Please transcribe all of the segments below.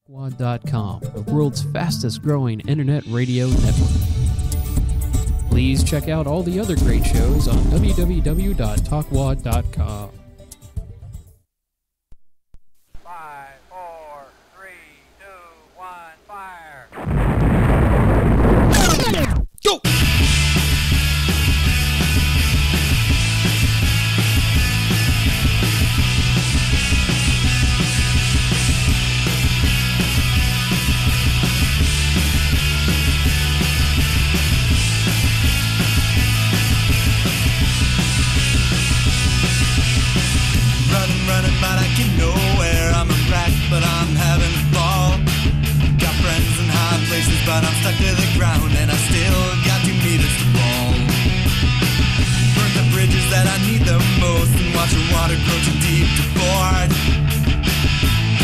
TalkWad.com, the world's fastest growing internet radio network. Please check out all the other great shows on www.talkwad.com. 5, 4, 3, 2, 1, fire! Go! Running, but I get nowhere. I'm a wreck, but I'm having a ball. Got friends in high places, but I'm stuck to the ground, and I still got 2 meters to fall. Burn the bridges that I need the most, and watch the water grow too deep to board.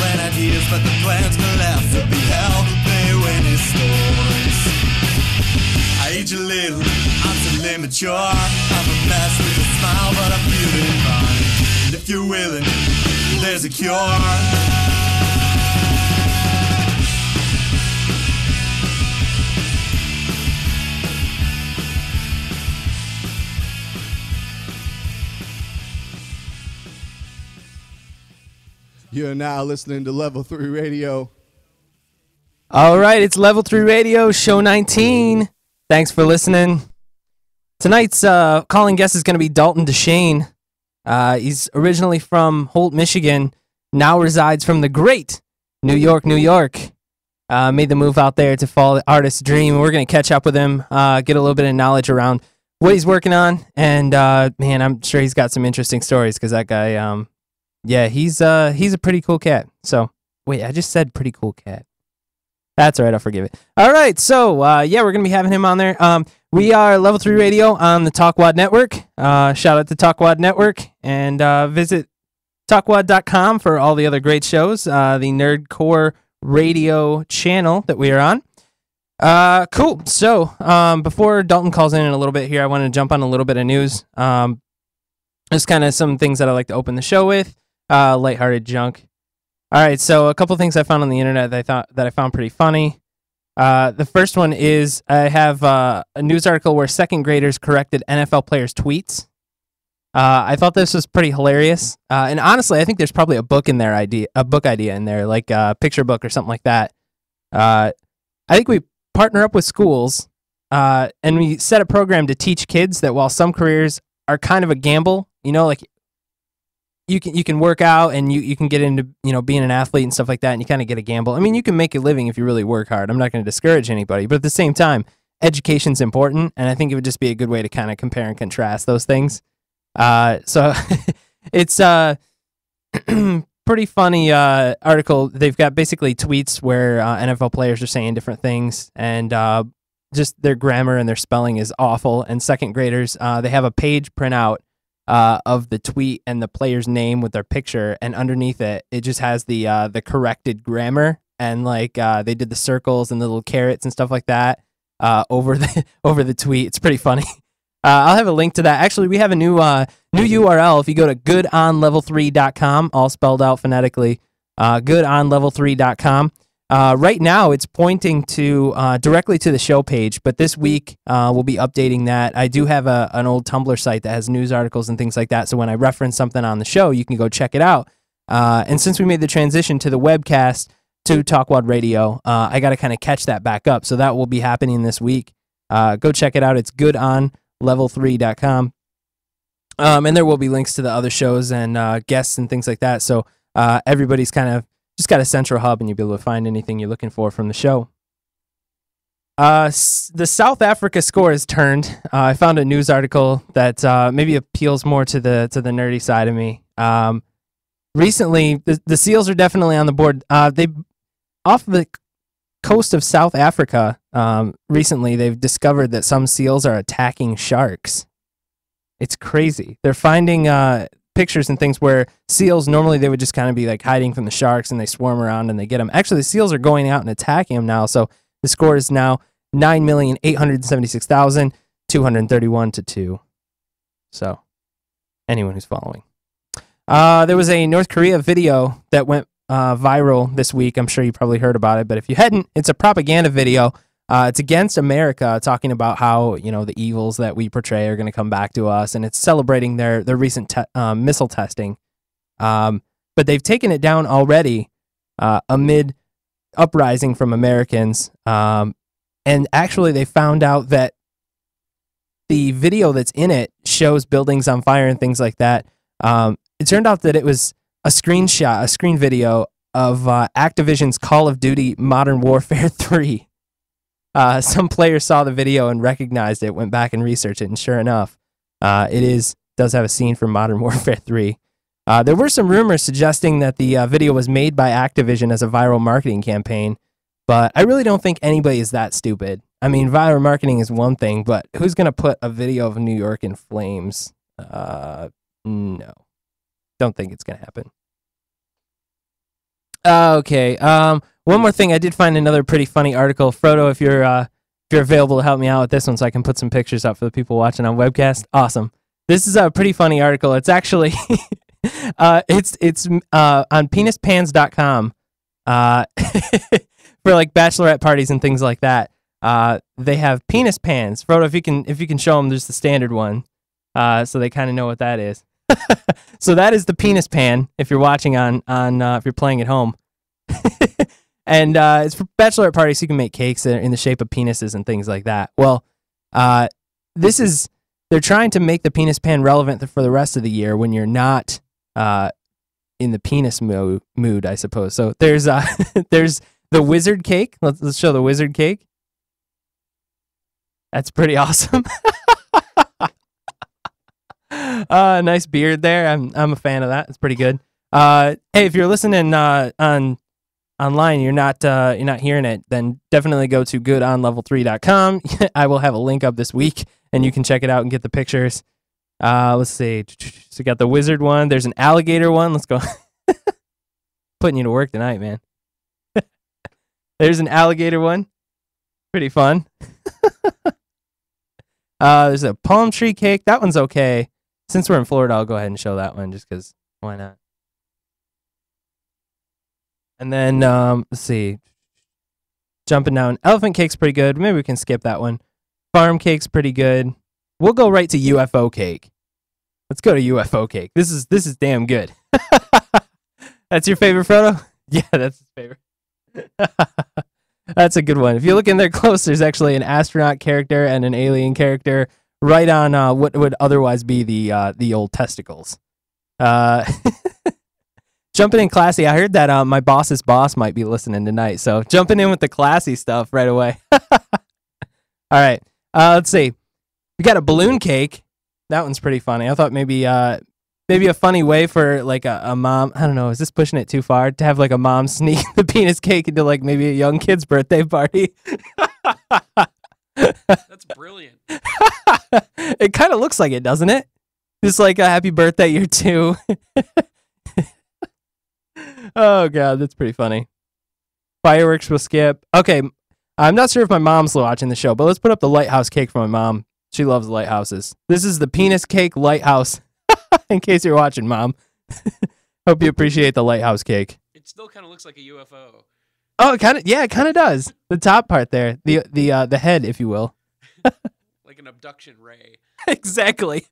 Plan ideas, but the plans collapse. It'll be hell, they win in stores. I age a little, I'm still immature. I'm a mess with a smile, but I'm feeling fine. If you're willing, there's a cure. You're now listening to Level 3 Radio. All right, it's Level 3 Radio, show 19. Thanks for listening. Tonight's calling guest is going to be Dalton DeShane. He's originally from Holt, Michigan, now resides from the great New York, New York. Made the move out there to follow the artist's dream. We're going to catch up with him, get a little bit of knowledge around what he's working on, and man, I'm sure he's got some interesting stories because that guy, yeah, he's a pretty cool cat. So, wait, I just said pretty cool cat. That's all right, I'll forgive it. All right, so, yeah, we're going to be having him on there. We are Level 3 Radio on the TalkWad Network. Shout out to TalkWad Network, and visit talkwad.com for all the other great shows, the Nerdcore radio channel that we are on. Cool. So before Dalton calls in a little bit here, I want to jump on a little bit of news. Just kind of some things that I like to open the show with, lighthearted junk. All right, so a couple things I found on the internet that I found pretty funny. The first one is I have a news article where second graders corrected NFL players' tweets. I thought this was pretty hilarious, and honestly, I think there's probably a book idea in there, like a picture book or something like that. I think we partner up with schools, and we set a program to teach kids that while some careers are kind of a gamble, you know, like you can work out and you can get into, you know, being an athlete and stuff like that, and you kind of get a gamble. I mean, you can make a living if you really work hard. I'm not going to discourage anybody, but at the same time, education's important, and I think it would just be a good way to kind of compare and contrast those things. So it's pretty funny article. They've got basically tweets where NFL players are saying different things, and just their grammar and their spelling is awful. And second graders, they have a page printout of the tweet and the player's name with their picture, and underneath it, it just has the corrected grammar, and like they did the circles and the little carrots and stuff like that over the tweet. It's pretty funny. I'll have a link to that. Actually, we have a new URL. If you go to goodonlevel3.com, all spelled out phonetically, goodonlevel3.com. Right now, it's pointing to directly to the show page, but this week we'll be updating that. I do have an old Tumblr site that has news articles and things like that, so when I reference something on the show, you can go check it out. And since we made the transition to the webcast to TalkWad Radio, I got to kind of catch that back up, so that will be happening this week. Go check it out. It's goodonlevel3.com. And there will be links to the other shows and guests and things like that, so everybody's kind of just got a central hub, and you'll be able to find anything you're looking for from the show. The South Africa score has turned. I found a news article that maybe appeals more to the nerdy side of me. Recently, the seals are definitely on the board. They off the coast of South Africa. Recently, they've discovered that some seals are attacking sharks. It's crazy. They're finding pictures and things where seals, normally they would just kind of be like hiding from the sharks, and they swarm around and they get them. Actually, the seals are going out and attacking them now, so the score is now 9,876,231 to 2. So anyone who's following. There was a North Korea video that went viral this week. I'm sure you probably heard about it, but if you hadn't, it's a propaganda video. It's against America, talking about how, you know, the evils that we portray are going to come back to us, and it's celebrating their recent missile testing. But they've taken it down already amid uprising from Americans. And actually, they found out that the video that's in it shows buildings on fire and things like that. It turned out that it was a screenshot, a screen video of Activision's Call of Duty Modern Warfare 3. Some players saw the video and recognized it, went back and researched it, and sure enough, it does have a scene from Modern Warfare 3. There were some rumors suggesting that the video was made by Activision as a viral marketing campaign, but I really don't think anybody is that stupid. I mean, viral marketing is one thing, but who's going to put a video of New York in flames? No. Don't think it's going to happen. Okay. One more thing. I did find another pretty funny article. Frodo, if you're available to help me out with this one so I can put some pictures up for the people watching on webcast. Awesome. This is a pretty funny article. It's actually it's on penispans.com for like bachelorette parties and things like that. They have penis pans. Frodo, if you can show them, there's the standard one. So they kind of know what that is. So that is the penis pan if you're watching on if you're playing at home. And it's for bachelorette parties, so you can make cakes that are in the shape of penises and things like that. Well, they're trying to make the penis pan relevant for the rest of the year when you're not in the penis mood, I suppose. So there's there's the wizard cake. Let's show the wizard cake. That's pretty awesome. Nice beard there. I'm a fan of that. It's pretty good. Hey, if you're listening online, you're not hearing it, then definitely go to goodonlevel3.com. I will have a link up this week, and you can check it out and get the pictures. Let's see. So we got the wizard one. There's an alligator one. Let's go. Putting you to work tonight, man. There's an alligator one. Pretty fun. There's a palm tree cake. That one's okay. Since we're in Florida, I'll go ahead and show that one just because why not? And then, let's see. Jumping down. Elephant cake's pretty good. Maybe we can skip that one. Farm cake's pretty good. We'll go right to UFO cake. Let's go to UFO cake. This is damn good. That's your favorite, Frodo? Yeah, that's his favorite. That's a good one. If you look in there close, there's actually an astronaut character and an alien character right on what would otherwise be the old testicles. Jumping in classy. I heard that my boss's boss might be listening tonight, so jumping in with the classy stuff right away. All right. Let's see. We got a balloon cake. That one's pretty funny. I thought maybe a funny way for like a mom. I don't know. Is this pushing it too far to have like a mom sneak the penis cake into like maybe a young kid's birthday party? That's brilliant. It kind of looks like it, doesn't it? Just like a happy birthday, you're 2. Oh, God, that's pretty funny. Fireworks will skip. Okay, I'm not sure if my mom's watching the show, but let's put up the lighthouse cake for my mom. She loves lighthouses. This is the penis cake lighthouse, in case you're watching, Mom. Hope you appreciate the lighthouse cake. It still kind of looks like a UFO. Oh, it kind of does. The top part there, the head, if you will. Like an abduction ray. Exactly.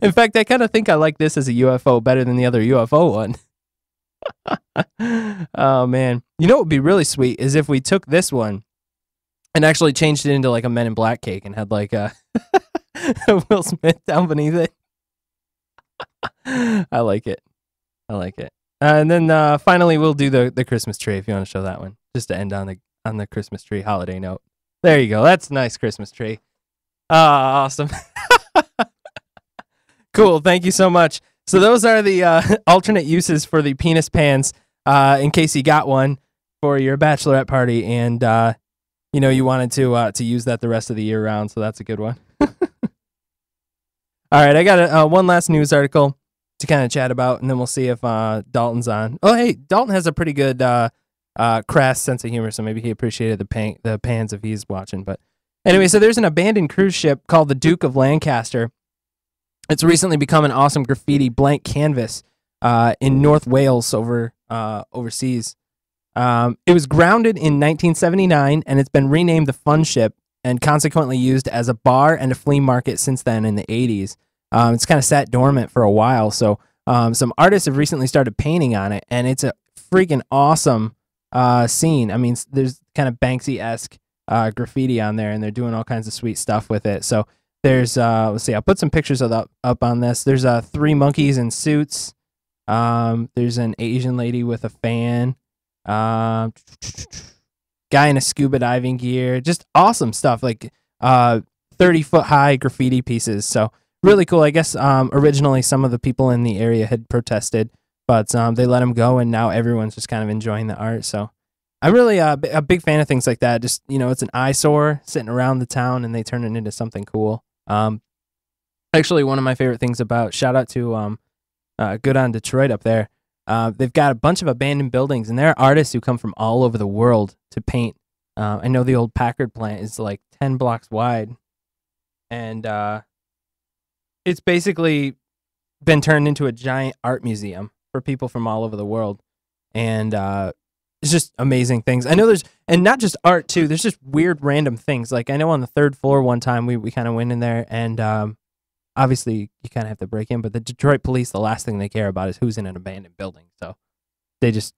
In fact, I kind of think I like this as a UFO better than the other UFO one. Oh, man. You know what would be really sweet is if we took this one and actually changed it into like a Men in Black cake and had like a Will Smith down beneath it. I like it. And then finally, we'll do the Christmas tree if you want to show that one, just to end on the Christmas tree holiday note. There you go. That's a nice Christmas tree. Awesome. Cool. Thank you so much. So those are the alternate uses for the penis pans, in case you got one for your bachelorette party, and you wanted to use that the rest of the year round. So that's a good one. All right, I got one last news article to kind of chat about, and then we'll see if Dalton's on. Oh, hey, Dalton has a pretty good crass sense of humor, so maybe he appreciated the pans if he's watching. But anyway, so there's an abandoned cruise ship called the Duke of Lancaster. It's recently become an awesome graffiti blank canvas in North Wales overseas. It was grounded in 1979, and it's been renamed the Fun Ship and consequently used as a bar and a flea market since then in the 80s. It's kind of sat dormant for a while, so some artists have recently started painting on it, and it's a freaking awesome scene. I mean, there's kind of Banksy-esque graffiti on there, and they're doing all kinds of sweet stuff with it. So there's, let's see, I'll put some pictures of that up on this. There's 3 monkeys in suits. There's an Asian lady with a fan. Guy in a scuba diving gear. Just awesome stuff, like 30-foot high graffiti pieces. So really cool. I guess originally some of the people in the area had protested, but they let them go, and now everyone's just kind of enjoying the art. So I'm really a big fan of things like that. Just, it's an eyesore sitting around the town, and they turn it into something cool. Actually, one of my favorite things about, shout out to Good on Detroit up there. They've got a bunch of abandoned buildings, and there are artists who come from all over the world to paint. I know the old Packard plant is like 10 blocks wide, and it's basically been turned into a giant art museum for people from all over the world. And it's just amazing things. I know there's, and not just art too, there's just weird random things. Like I know on the 3rd floor one time we kind of went in there, and obviously you kind of have to break in, but the Detroit police, the last thing they care about is who's in an abandoned building. So they just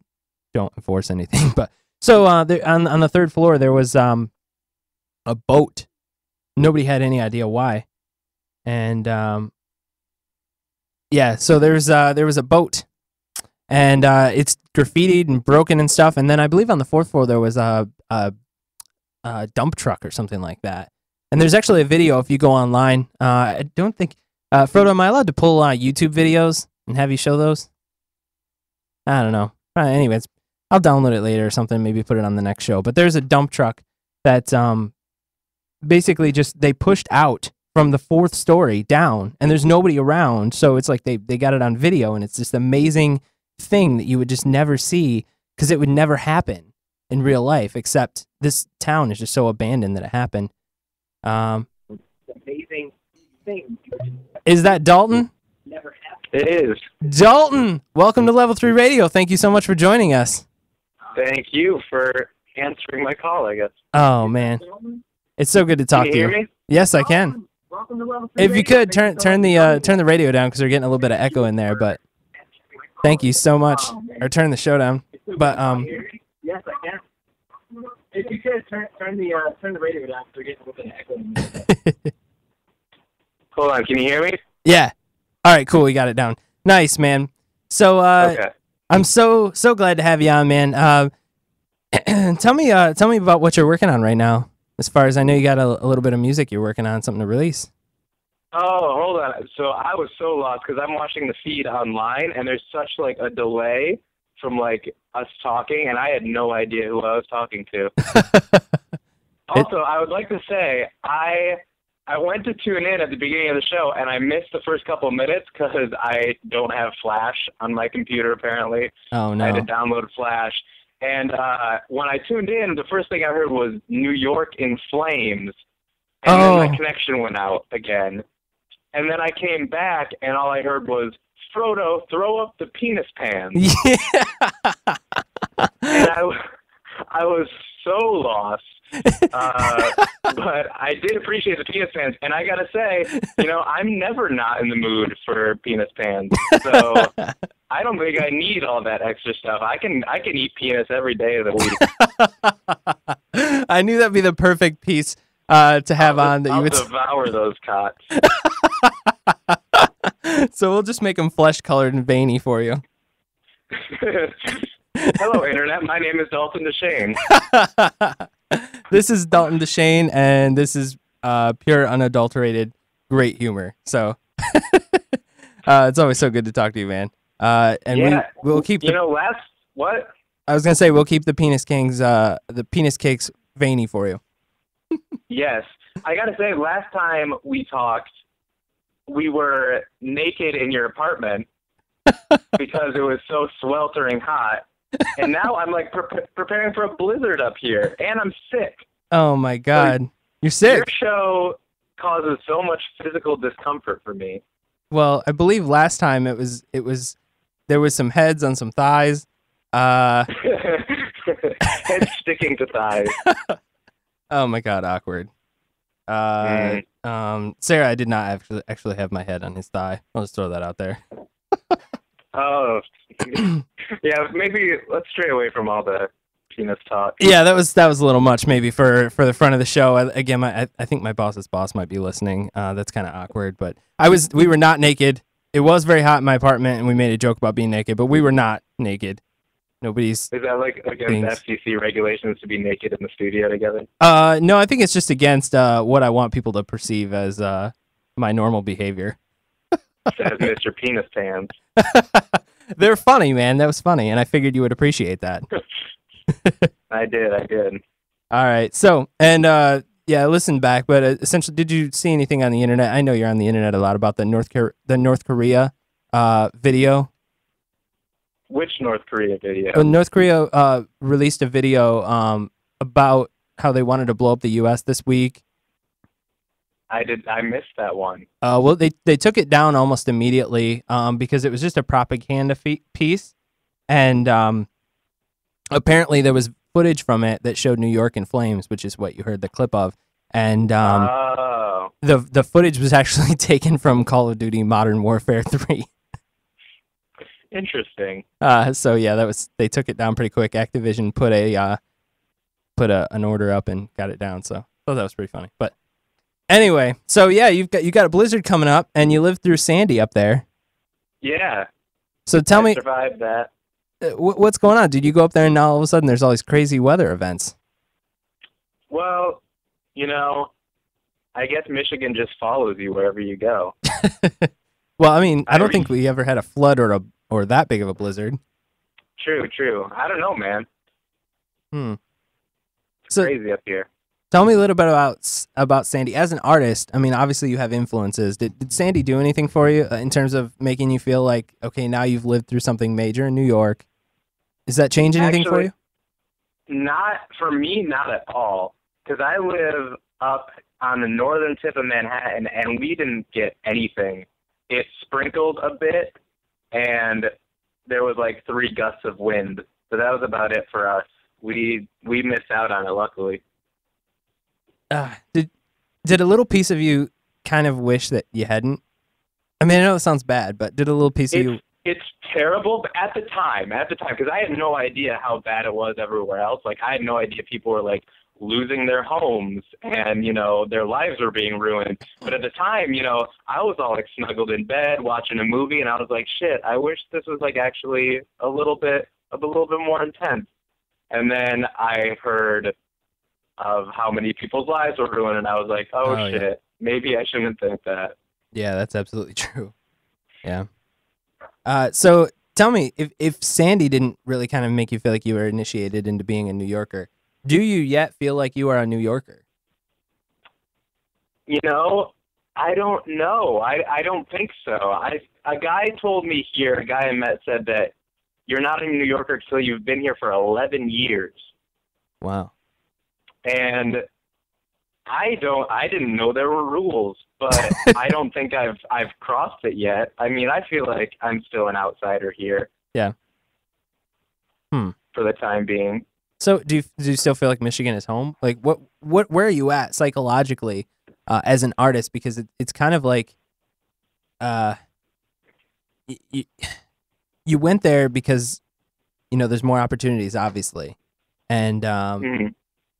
don't enforce anything. But so on the 3rd floor, there was a boat. Nobody had any idea why. And yeah, so there was a boat, and it's graffitied and broken and stuff. And then I believe on the 4th floor there was a dump truck or something like that. And there's actually a video if you go online. I don't think Frodo, am I allowed to pull YouTube videos and have you show those? I don't know. Anyways, I'll download it later or something. Maybe put it on the next show. But there's a dump truck that basically just they pushed out from the 4th story down, and there's nobody around. So it's like they got it on video, and it's this amazing thing that you would just never see because it would never happen in real life, except this town is just so abandoned that it happened. Amazing thing. Is that Dalton? Never happened. It is. Dalton, welcome to Level 3 Radio. Thank you so much for joining us. Thank you for answering my call, I guess. Oh, man. It's so good to talk Can to you you. hear me? Yes, I can. Welcome to Level 3 If you could, turn the radio down because we're getting a little bit of echo in there, but thank you so much. Or turn the show down. But Yes, I can. If you could turn the radio down, because we're getting a little bit of echo in there. Hold on, can you hear me? Yeah. All right, cool. We got it down. Nice, man. So Okay. I'm so glad to have you on, man. Tell me about what you're working on right now. As far as I know, you got a little bit of music you're working on, something to release. Oh, hold on. So I was so lost because I'm watching the feed online, and there's such like a delay from like us talking, and I had no idea who I was talking to. Also, I would like to say I went to tune in at the beginning of the show, and I missed the first couple of minutes because I don't have Flash on my computer, apparently. Oh, no. I had to download Flash. And when I tuned in, the first thing I heard was New York in flames. And then my connection went out again. And then I came back, and all I heard was, Frodo, throw up the penis pans. Yeah. And I was so lost. But I did appreciate the penis pans, and I gotta say, I'm never not in the mood for penis pans. So I don't think I need all that extra stuff. I can eat penis every day of the week. I knew that'd be the perfect piece to have on. That I'll you would devour those cots. So we'll just make them flesh colored and veiny for you. Hello, Internet. My name is Dalton DeShane. This is Dalton DeShane, and this is pure, unadulterated, great humor. So it's always so good to talk to you, man. And yeah, we'll keep what? I was gonna say we'll keep the penis cakes veiny for you. Yes, I gotta say, last time we talked, we were naked in your apartment because it was so sweltering hot. And now I'm like preparing for a blizzard up here, and I'm sick. Oh my God, you're sick. Your show causes so much physical discomfort for me. Well, I believe last time it was there was some heads on some thighs. Head sticking to thighs. Oh my God, awkward. Sarah, I did not actually have my head on his thigh. I'll just throw that out there. Oh, yeah. Maybe let's stray away from all the penis talk. Yeah, that was a little much maybe for the front of the show. Again, I think my boss's boss might be listening. That's kind of awkward, but we were not naked. It was very hot in my apartment, and we made a joke about being naked, but we were not naked. Nobody's. Is that like against FCC regulations to be naked in the studio together? No, I think it's just against what I want people to perceive as my normal behavior. Says Mr. Penis Pants. They're funny, man. That was funny, and I figured you would appreciate that. I did. All right. So, and yeah, I listened back, but essentially, did you see anything on the internet? I know you're on the internet a lot about the North Korea video. Which North Korea video? Well, North Korea released a video about how they wanted to blow up the U.S. this week. I missed that one. Well, they took it down almost immediately because it was just a propaganda piece, and apparently there was footage from it that showed New York in flames, which is what you heard the clip of, and the footage was actually taken from Call of Duty Modern Warfare 3. Interesting. So yeah, they took it down pretty quick. Activision put an order up and got it down. So I thought that was pretty funny. But anyway, so yeah, you got a blizzard coming up, and you lived through Sandy up there. Yeah. So tell me, survived that. What's going on? Did you go up there and now all of a sudden there's all these crazy weather events? Well, I guess Michigan just follows you wherever you go. Well, I mean, I don't think we ever had a flood or that big of a blizzard. True. I don't know, man. It's crazy up here. Tell me a little bit about Sandy. As an artist, I mean, obviously you have influences. Did Sandy do anything for you in terms of making you feel like, okay, now you've lived through something major in New York? Does that change anything for you? Not for me, not at all. Because I live up on the northern tip of Manhattan, and we didn't get anything. It sprinkled a bit, and there was like 3 gusts of wind. So that was about it for us. We missed out on it, luckily. Did a little piece of you kind of wish that you hadn't? I mean, I know it sounds bad, but did a little piece of you... It's terrible, but at the time, because I had no idea how bad it was everywhere else. Like, I had no idea people were, like, losing their homes and, their lives were being ruined. But at the time, I was all, like, snuggled in bed watching a movie, and I was like, shit, I wish this was, like, actually a little bit more intense. And then I heard of how many people's lives were ruined, and I was like, oh shit, yeah. Maybe I shouldn't think that. Yeah, that's absolutely true. Yeah. So tell me, if Sandy didn't really kind of make you feel like you were initiated into being a New Yorker, do you yet feel like you are a New Yorker? I don't know. I don't think so. A guy told me here, a guy I met said that you're not a New Yorker until you've been here for 11 years. Wow. And I didn't know there were rules, but I don't think I've crossed it yet. I mean, I feel like I'm still an outsider here. Yeah. For the time being. So do you still feel like Michigan is home? Like where are you at psychologically as an artist? Because it's kind of like you went there because there's more opportunities, obviously, and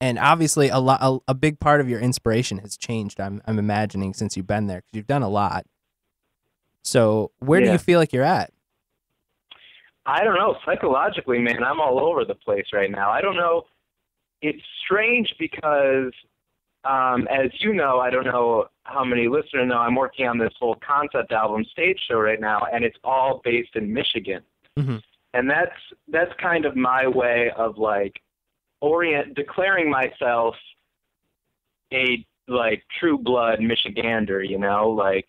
and obviously a big part of your inspiration has changed. I'm imagining since you've been there because you've done a lot. So where do you feel like you're at? I don't know. Psychologically, man, I'm all over the place right now. I don't know. It's strange because, as you know, I don't know how many listeners know, I'm working on this whole concept album stage show right now, and it's all based in Michigan. Mm-hmm. And that's kind of my way of, like, declaring myself a, like, true blood Michigander, like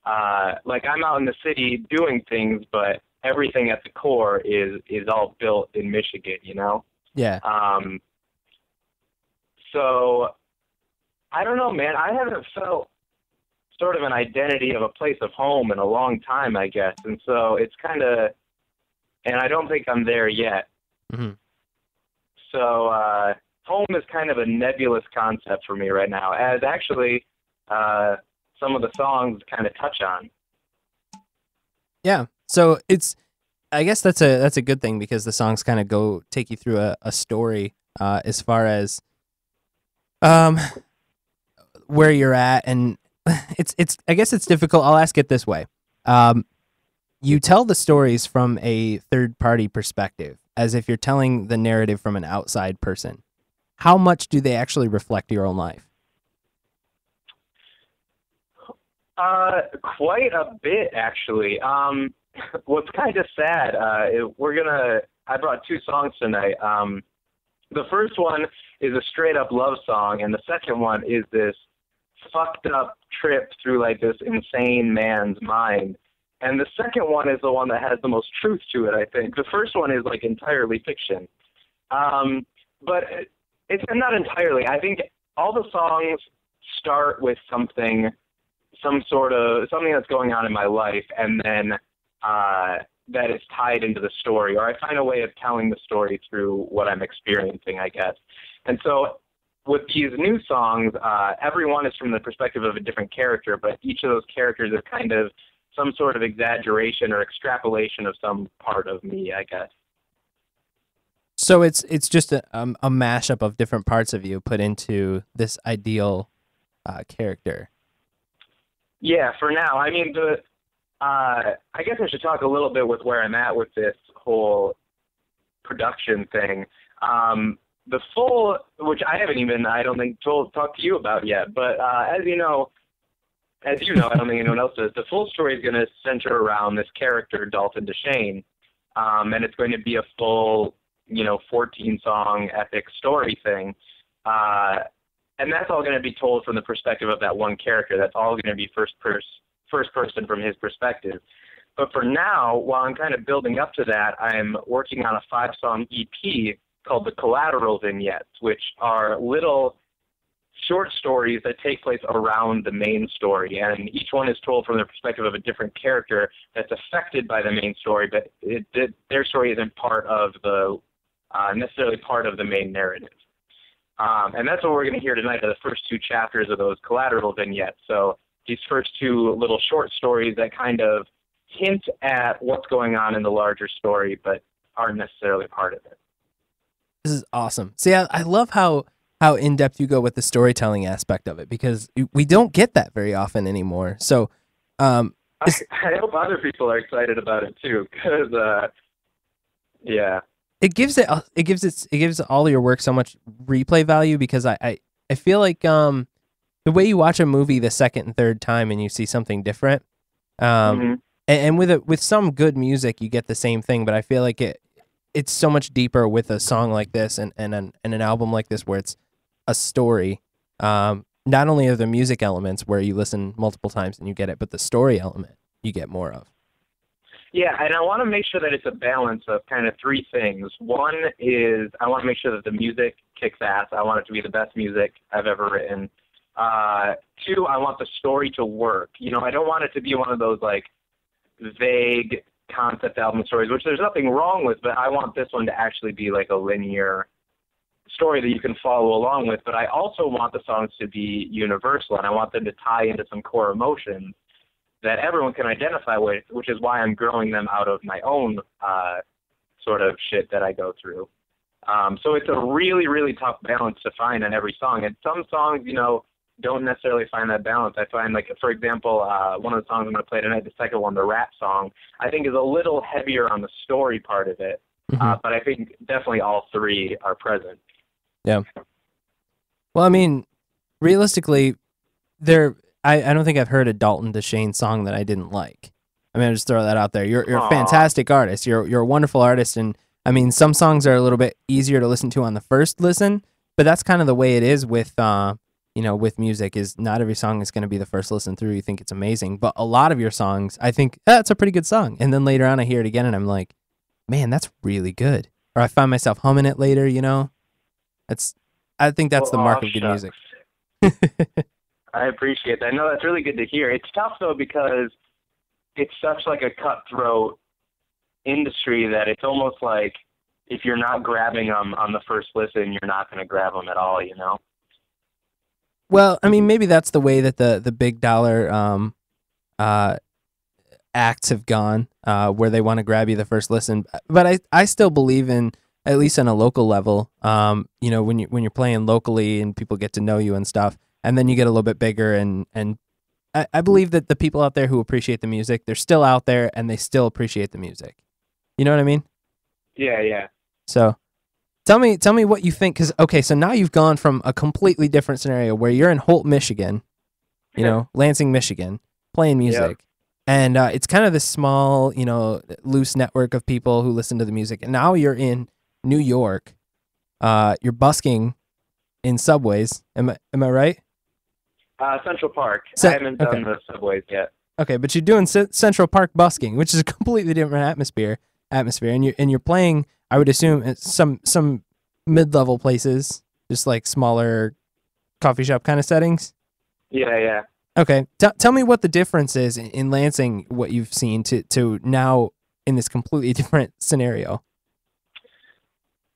I'm out in the city doing things, but everything at the core is all built in Michigan, Yeah. So I don't know, man. I haven't felt sort of an identity of a place of home in a long time, I guess. And so it's kind of and I don't think I'm there yet. Mm-hmm. So home is kind of a nebulous concept for me right now, as actually some of the songs kind of touch on. Yeah. So I guess that's a good thing because the songs kind of take you through a story as far as where you're at, and it's I guess it's difficult. I'll ask it this way. You tell the stories from a third party perspective, as if you're telling the narrative from an outside person. How much do they actually reflect your own life? Quite a bit, actually. What's kind of sad, I brought 2 songs tonight. The first one is a straight up love song, and the second one is this fucked up trip through like this insane man's mind. And the second one is the one that has the most truth to it, I think. The first one is like entirely fiction. But it's not entirely. I think all the songs start with something that's going on in my life, and then that is tied into the story, or I find a way of telling the story through what I'm experiencing, I guess. And so with these new songs, every one is from the perspective of a different character, but each of those characters is kind of some sort of exaggeration or extrapolation of some part of me, I guess. So it's just a mashup of different parts of you put into this ideal character. Yeah, for now. I mean, I guess I should talk a little bit with where I'm at with this whole production thing. The full, which I haven't even, I don't think, talked to you about yet, but as you know, I don't think anyone else does, the full story is going to center around this character, Dalton DeShane, and it's going to be a full, 14-song epic story thing. And that's all going to be told from the perspective of that one character. That's all going to be first person from his perspective. But for now, while I'm kind of building up to that, I'm working on a 5-song EP called The Collateral Vignettes, which are little short stories that take place around the main story. And each one is told from the perspective of a different character that's affected by the main story, but their story isn't necessarily part of the main narrative. And that's what we're going to hear tonight, are the first 2 chapters of those Collateral Vignettes. So these first 2 little short stories that kind of hint at what's going on in the larger story, but aren't necessarily part of it. This is awesome. See, I love how in-depth you go with the storytelling aspect of it, because we don't get that very often anymore. So I hope other people are excited about it too, because yeah. It gives all your work so much replay value, because I feel like the way you watch a movie the second and third time and you see something different, and with some good music you get the same thing, but I feel like it's so much deeper with a song like this and an album like this, where it's a story. Not only are the music elements where you listen multiple times and you get it, but the story element you get more of. Yeah, and I want to make sure that it's a balance of kind of 3 things. One is I want to make sure that the music kicks ass. I want it to be the best music I've ever written. 2, I want the story to work. I don't want it to be one of those like vague concept album stories, which there's nothing wrong with, but I want this one to actually be like a linear story that you can follow along with. But I also want the songs to be universal, and I want them to tie into some core emotions that everyone can identify with, which is why I'm growing them out of my own sort of shit that I go through. So it's a really, really tough balance to find on every song. And some songs, don't necessarily find that balance. I find, like, for example, one of the songs I'm going to play tonight, the second one, the rap song, I think is a little heavier on the story part of it. But I think definitely all 3 are present. Yeah. Well, I mean, realistically, I don't think I've heard a Dalton DeShane song that I didn't like. I mean, I'll just throw that out there. You're a fantastic artist. You're a wonderful artist, and I mean, some songs are a little bit easier to listen to on the first listen, but that's kind of the way it is with with music. Is not every song is going to be the first listen through you think it's amazing, but a lot of your songs, I think that's a pretty good song, and then later on I hear it again and I'm like, man, that's really good. Or I find myself humming it later. I think that's the mark of good music. I appreciate that. No, that's really good to hear. It's tough, though, because it's such like a cutthroat industry that it's almost like if you're not grabbing them on the first listen, you're not going to grab them at all, you know? Well, I mean, maybe that's the way that the big dollar acts have gone, where they want to grab you the first listen. But I still believe in, at least on a local level, you know, when you're playing locally and people get to know you and stuff, and then you get a little bit bigger, and I believe that the people out there who appreciate the music, they're still out there and they still appreciate the music. You know what I mean? Yeah, yeah. So tell me what you think, because okay, so now you've gone from a completely different scenario where you're in Holt, Michigan, you know, Lansing, Michigan, playing music. And it's kind of this small, you know, loose network of people who listen to the music. And now you're in New York. You're busking in subways. Am I right? Central Park. I haven't done the subways yet. Okay, but you're doing Central Park busking, which is a completely different atmosphere. And you're playing, I would assume, at some mid-level places, just like smaller coffee shop kind of settings. Yeah, yeah. Okay, tell me what the difference is in Lansing, what you've seen to now in this completely different scenario.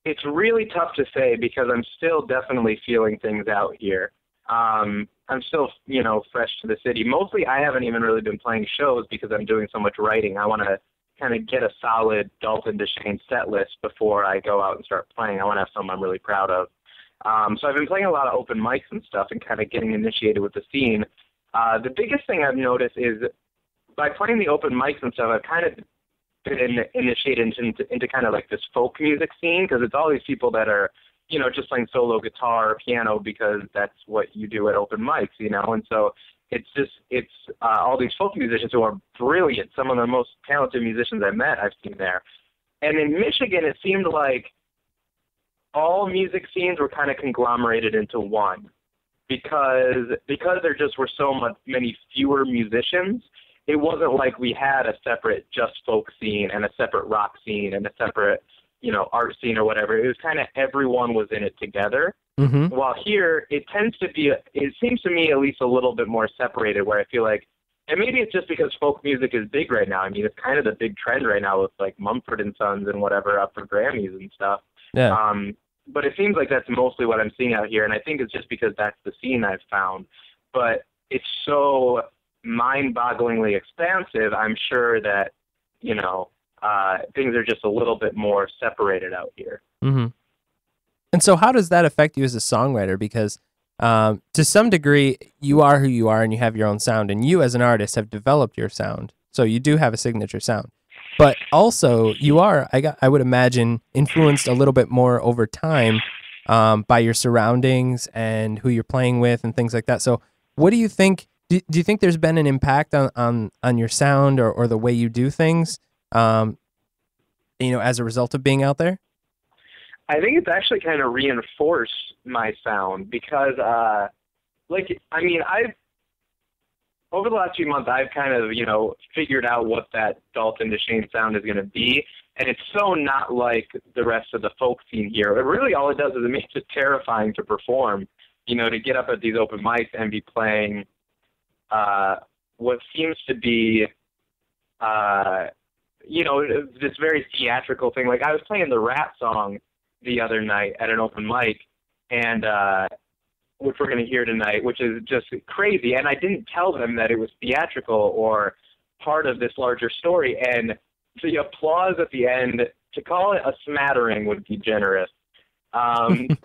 It's really tough to say because I'm still definitely feeling things out here. I'm still, you know, fresh to the city. Mostly I haven't even really been playing shows because I'm doing so much writing. I want to kind of get a solid Dalton DeShane set list before I go out and start playing. I want to have something I'm really proud of. So I've been playing a lot of open mics and stuff and kind of getting initiated with the scene. The biggest thing I've noticed is by playing the open mics and stuff, I've kind of been initiated into kind of like this folk music scene, because it's all these people that are, you know, just playing solo guitar or piano because that's what you do at open mics, you know. And so it's all these folk musicians who are brilliant. Some of the most talented musicians I've seen there. And in Michigan, it seemed like all music scenes were kind of conglomerated into one. Because there just were many fewer musicians, it wasn't like we had a separate just folk scene and a separate rock scene and a separate, you know, art scene or whatever. It was kind of everyone was in it together. Mm-hmm. While here, it seems to me at least a little bit more separated, where I feel like, and maybe it's just because folk music is big right now. I mean, it's kind of the big trend right now with like Mumford and Sons and whatever up for Grammys and stuff. Yeah. But it seems like that's mostly what I'm seeing out here, and I think it's just because that's the scene I've found. But it's so mind-bogglingly expansive, I'm sure that, you know, things are just a little bit more separated out here. Mm-hmm. And so how does that affect you as a songwriter? Because to some degree, you are who you are and you have your own sound, and you as an artist have developed your sound. So you do have a signature sound. But also, you are, I would imagine, influenced a little bit more over time by your surroundings and who you're playing with and things like that. So what do you think? Do you think there's been an impact on your sound or the way you do things, you know, as a result of being out there? I think it's actually kind of reinforced my sound because, over the last few months, I've kind of, you know, figured out what that Dalton DeShane sound is going to be, and it's so not like the rest of the folk scene here. It really, all it does is it makes it terrifying to perform, you know, to get up at these open mics and be playing what seems to be, you know, this very theatrical thing. Like, I was playing the Rat song the other night at an open mic, and which we're going to hear tonight, which is just crazy. And I didn't tell them that it was theatrical or part of this larger story. And the applause at the end, to call it a smattering would be generous. And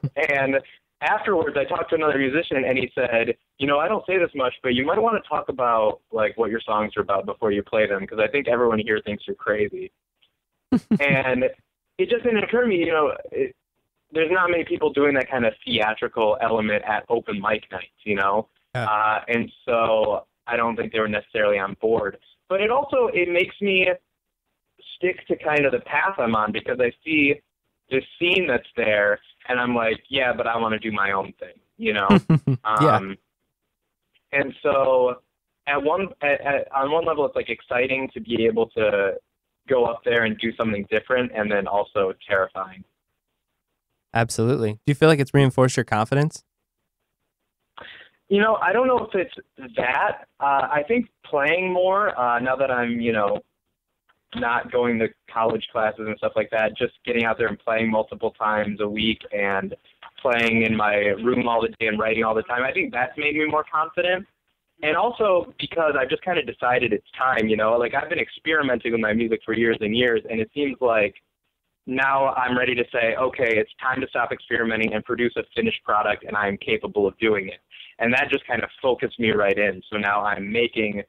afterwards, I talked to another musician, and he said, you know, I don't say this much, but you might want to talk about, like, what your songs are about before you play them, because I think everyone here thinks you're crazy. And it just didn't occur to me, you know, there's not many people doing that kind of theatrical element at open mic nights, you know? Yeah. And so I don't think they were necessarily on board. But it makes me stick to kind of the path I'm on, because I see this scene that's there, and I'm like, yeah, but I want to do my own thing, you know? Yeah. And so on one level, it's like exciting to be able to go up there and do something different, and then also terrifying. Absolutely. Do you feel like it's reinforced your confidence? You know, I don't know if it's that. I think playing more, now that I'm, you know, not going to college classes and stuff like that, just getting out there and playing multiple times a week and playing in my room all the day and writing all the time, I think that's made me more confident. And also because I've just kind of decided it's time, you know, like I've been experimenting with my music for years and years, and it seems like now I'm ready to say, okay, it's time to stop experimenting and produce a finished product, and I'm capable of doing it. And that just kind of focused me right in. So now I'm making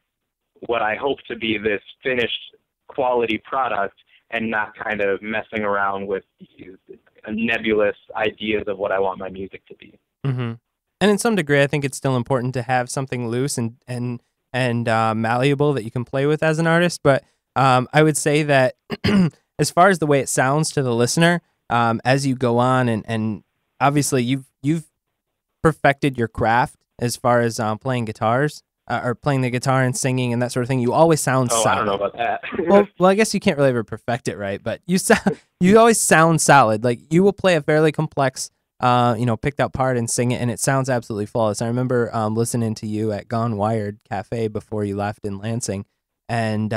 what I hope to be this finished quality product and not kind of messing around with these nebulous ideas of what I want my music to be. Mm-hmm. And in some degree, I think it's still important to have something loose and malleable that you can play with as an artist. But I would say that as far as the way it sounds to the listener, as you go on, and obviously you've perfected your craft as far as playing guitars or playing the guitar and singing and that sort of thing. You always sound solid. I don't know about that. well, I guess you can't really ever perfect it, right? But you always sound solid. Like you will play a fairly complex, picked out part and sing it, and it sounds absolutely flawless. I remember listening to you at Gone Wired Cafe before you left in Lansing, and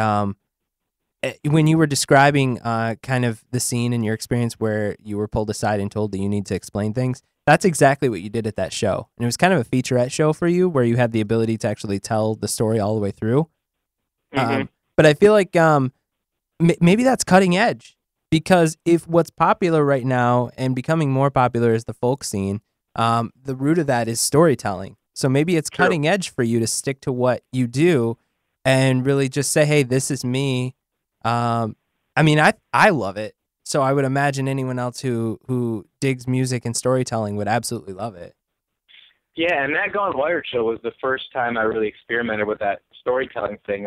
when you were describing kind of the scene and your experience where you were pulled aside and told that you need to explain things, that's exactly what you did at that show. And it was kind of a featurette show for you where you had the ability to actually tell the story all the way through. Mm-hmm. But I feel like maybe that's cutting edge, because if what's popular right now and becoming more popular is the folk scene, the root of that is storytelling. So maybe it's True. cutting edge for you to stick to what you do and really just say, hey, this is me. I love it. So I would imagine anyone else who digs music and storytelling would absolutely love it. Yeah, and that Gone Wired show was the first time I really experimented with that storytelling thing.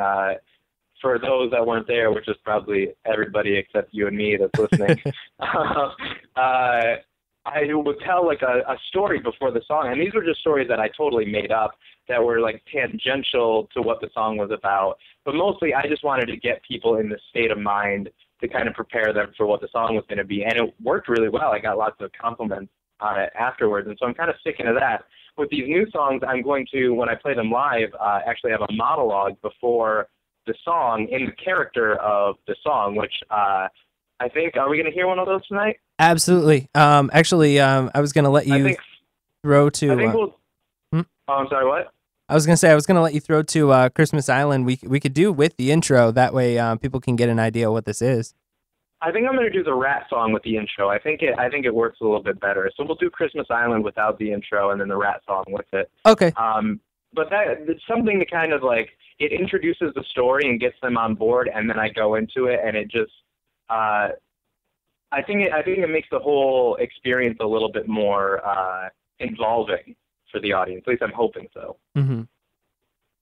For those that weren't there, which is probably everybody except you and me that's listening, I would tell like a story before the song, and these were just stories that I totally made up that were like tangential to what the song was about. But mostly I just wanted to get people in the state of mind to kind of prepare them for what the song was going to be. And it worked really well. I got lots of compliments on it afterwards. And so I'm kind of sticking to that. With these new songs, I'm going to, when I play them live, actually have a monologue before the song in the character of the song, which I think, are we going to hear one of those tonight? Absolutely. I was going to let you throw to... I think we'll... Oh, I'm sorry, what? I was going to let you throw to Christmas Island. We could do with the intro. That way people can get an idea of what this is. I think I'm going to do the Rat song with the intro. I think it works a little bit better. So we'll do Christmas Island without the intro and then the Rat song with it. Okay. But it's something to kind of like, it introduces the story and gets them on board, and then I go into it, and it just, I think it makes the whole experience a little bit more involving for the audience. At least I'm hoping so. Mm-hmm.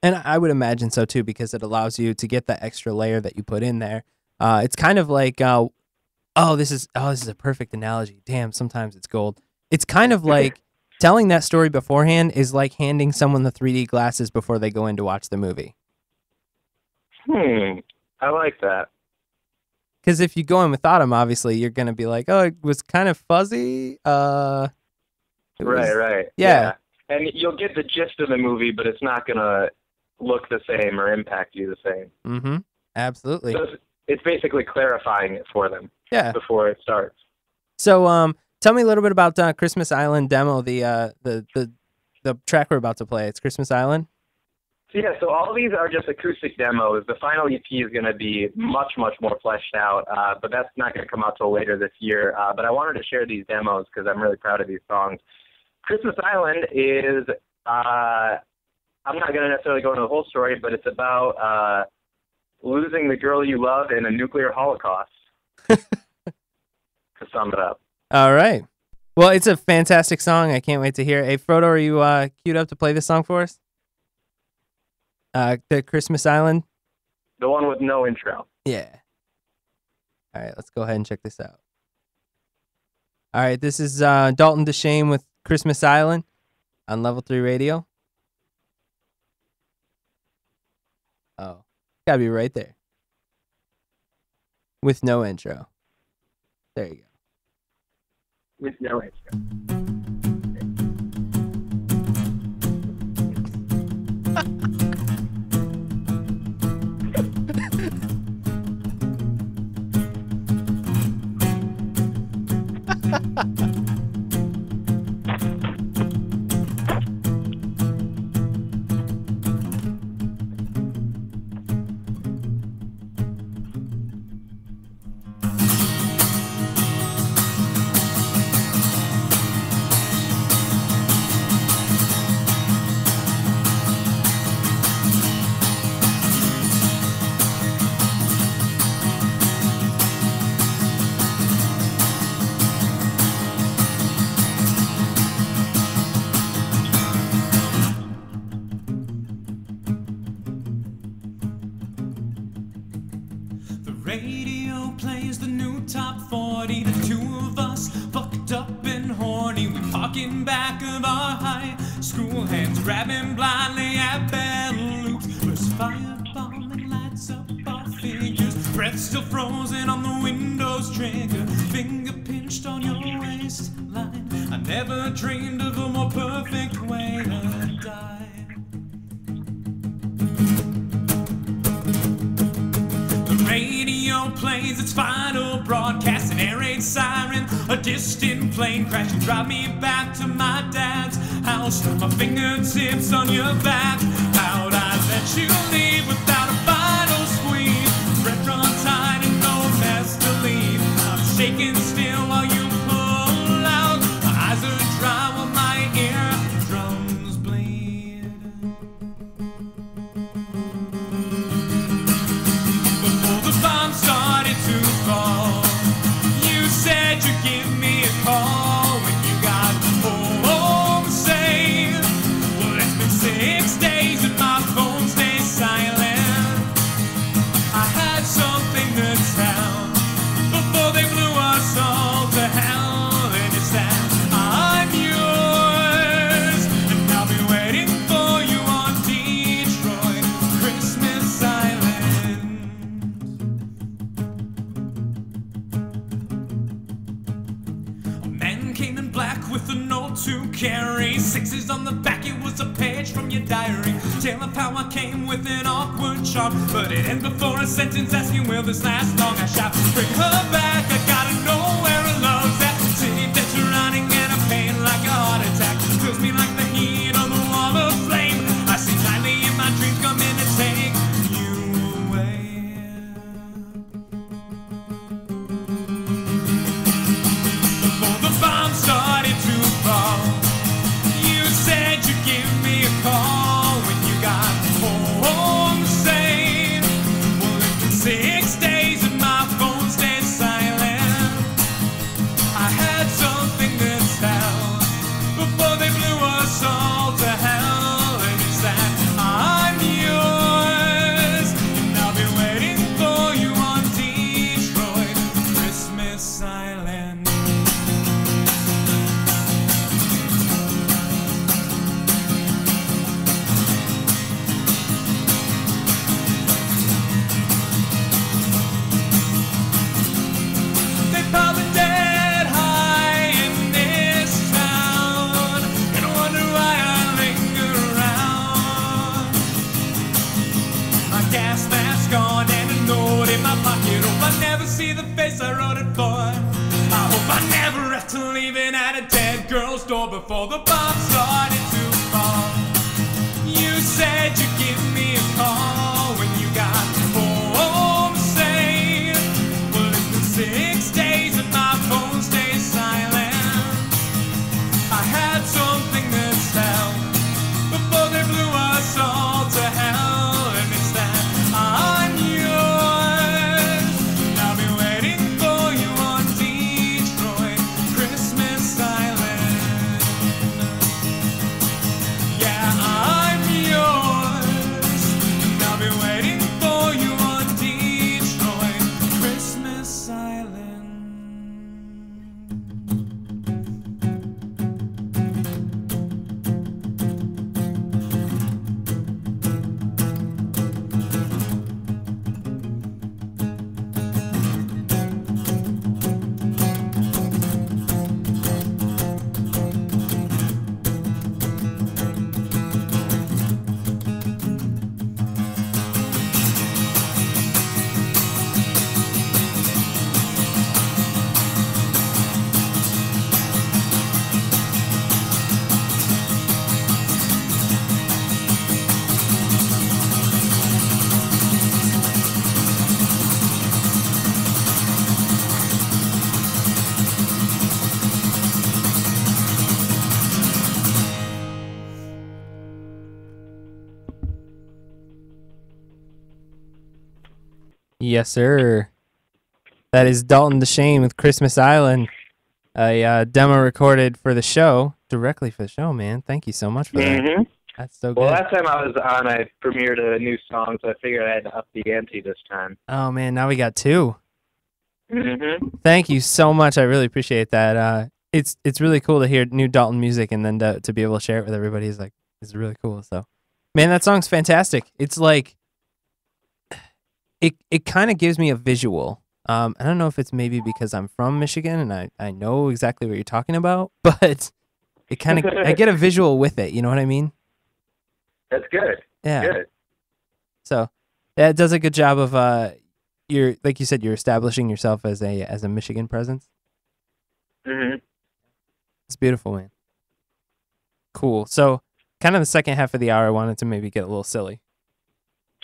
And I would imagine so too, because it allows you to get that extra layer that you put in there. It's kind of like, this is a perfect analogy. Damn, sometimes it's gold. It's kind of like telling that story beforehand is like handing someone the 3D glasses before they go in to watch the movie. I like that. Because if you go in without them, obviously you're gonna be like, oh, it was kind of fuzzy. Right. Yeah. And you'll get the gist of the movie, but it's not going to look the same or impact you the same. Mm-hmm. Absolutely. So it's basically clarifying it for them before it starts. So tell me a little bit about Christmas Island demo, the track we're about to play. It's Christmas Island? So all of these are just acoustic demos. The final EP is going to be much, much more fleshed out, but that's not going to come out till later this year. But I wanted to share these demos because I'm really proud of these songs. Christmas Island is, I'm not going to necessarily go into the whole story, but it's about losing the girl you love in a nuclear holocaust, to sum it up. All right. Well, it's a fantastic song. I can't wait to hear it. Hey, Frodo, are you queued up to play this song for us? The Christmas Island? The one with no intro. Yeah. All right, let's go ahead and check this out. All right, this is Dalton DeShane with Christmas Island on Level 3 Radio. Oh, gotta be right there. With no intro. There you go. With no intro. Radio plays the new top 40. The two of us fucked up and horny. We park in back of our high school, hands grabbing blindly at bell loops. First fireball and lights up our figures. Breath still frozen on the window's trigger. Finger pinched on your waistline. I never dreamed of a more perfect way to die. Radio plays its final broadcast, an air raid siren, a distant plane crash. You drive me back to my dad's house, my fingertips on your back. How'd I let you leave without a final squeeze? Breath run tight and no mess to leave. I'm shaking still while you pull out. My eyes are dry while my eardrums bleed. Started to fall. You said you'd give me a call when you got home safe. Well, it's been 6 days and my phone stays silent. I had something to tell before they blew us all to hell. And it's that I'm yours, and I'll be waiting for you on Detroit Christmas Island. Came in black with a note to carry. 6s on the back, it was a page from your diary. Tale of how I came with an awkward charm, but it ends before a sentence asking, will this last long? I shout, bring her back, I gotta know where her love's at. City that's running and a pain like a heart attack. Fills me like the heat of a wall of flame. I see nightly in my dreams come in and take you away. Started to fall. You said you'd give me a call when you got home safe. Well, it's been 6 days and my phone stays silent. I had something to tell before they blew us all to hell. And it's that I'm yours, and I'll be waiting for you on Detroit Christmas Island. See the face I wrote it for. I hope I never have to leave it at a dead girl's door before the bomb started to fall. You said you'd give me a call when you got home safe. Well, it's been 6 days and my phone stays silent. I had something to tell before they blew us all to hell. And it's that I'm yours, and I'll be waiting for you on Detroit Christmas Island. Yeah, I'm yours, and I'll be Yes, sir. That is Dalton DeShane with Christmas Island, a demo recorded for the show, directly for the show, man. Thank you so much for that. Mm-hmm. That's so good. Well, last time I was on, I premiered a new song, so I figured I had to up the ante this time. Oh, man, now we got two. Mm-hmm. Thank you so much. I really appreciate that. It's really cool to hear new Dalton music and then to be able to share it with everybody is really cool. So, man, that song's fantastic. It's like it kind of gives me a visual. I don't know if it's maybe because I'm from Michigan and I know exactly what you're talking about, but it kind of I get a visual with it. You know what I mean? That's good. Yeah. Good. So that does a good job of you're like you said, you're establishing yourself as a Michigan presence. Mm-hmm. It's beautiful, man. Cool. So, kind of the second half of the hour, I wanted to maybe get a little silly.